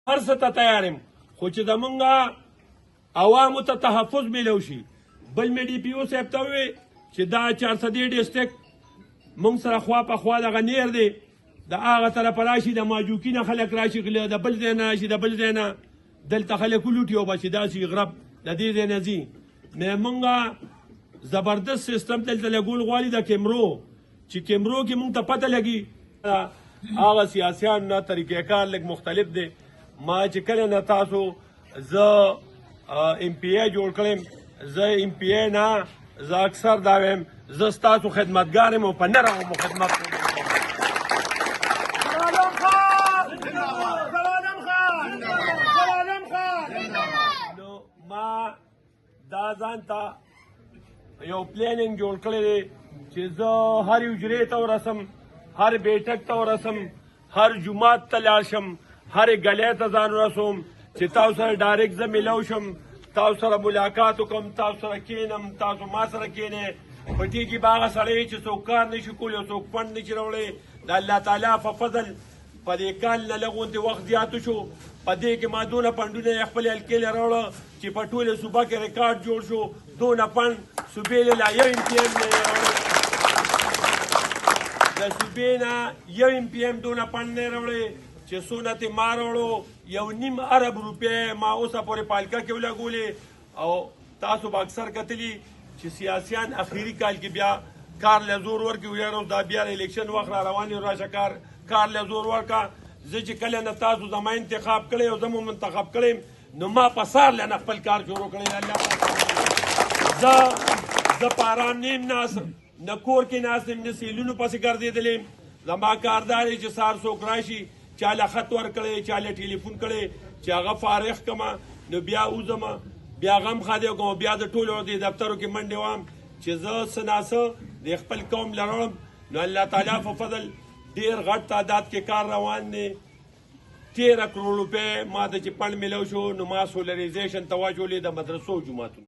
هر څه ته تیار یم خو چې زمونږ عوامو ته تحفظ میلو شي. بل مې ډي پي او صاحب ته ووی چې دا 400 ډسټرکټ موږ سره خوا په خوا دغه نیر دی، د هغه طرفه راشي د ماجوکي نه خلک راشي، د بل ځای نه راشي، د بل ځای نه دلته خلک ولوټي او بچي داسې غرب د دې ځای نه ځي. مونږ زبردست سیستم دلته لګول غواړي د کیمرو، چې کیمرو کې مونږ ته پته لګي هغه سیاسیان نه طریقې کار لږ مختلف دی. ما چې کله نه تاسو زه ام پی ای جوړ کړم، زه ام پی ای نه زه اکثر دا وایم زه ستاسو خدمتګار یم او په نره مو خدمت کوم. نو ما دا ځان ته یو پلانینګ جوړ کړی دی چې زه هر حجرې ته ورسم، هر بیټک ته ورسم، هر جومات ته لاړ شم، هر گلې ته ځان ورسوم چې تاسو سره ډایرکټ زه میلاو شم، تاسو سره ملاقات وکړم، تاسو سره کښېنم، تاسو ما سره کښېنئ. په دې کې به هغه سړی چې څوک کار نشي کولی او څوک فنډ نشي راوړی، د الله تعالی په فضل په دې کال نه لږ غوندې وخت زیاتو شو. په دې کې ما دونه فنډونه یې خپلې حلقې له راوړه چې په ټوله صوبه کې ریکارډ جوړ شو. دونه فنډ صوبې له لا یو ام پي ایم نه یې راوړی، د صوبې نه یو ام پي ایم دونه فنډ نه یې راوړی چې څونه ترې ما راوړو 1.5 ارب روپۍ ما اوسه پورې پالکه کې ولګولې. او تاسو به اکثر کتلي چې سیاسیان اخري کال کې بیا کار له زور ورکړي، یاره دا بیا الیکشن وخت را روان دی، راشه کار له زور ورکړه. زه چې کله نه تاسو زما انتخاب کړی او زه مو منتخب کړی نو ما په سار له نه خپل کار شروع کړی. الله زه په ارام نه یم ناست، نه کور کې ناست یم، نه سیلونو پسې ګرځېدلی یم. زما کار دا دی چې سهار څوک راشي چا له خط ورکړی، چا له ټلیفون کړی چې هغه فارغ کړمه نو بیا وځم، بیا غم خادی کوم، بیا د ټولو د دفترو کې منډې وام چې زه څه ناڅه د خپل قوم لرم. نو الله تعالی په فضل ډېر غټ تعداد کې کار روان دی. 13 کروڑ روپۍ ما ته چې فنډ میلو شو نو ما سولرایزیشن ته واچولې د مدرسو جوماتونو.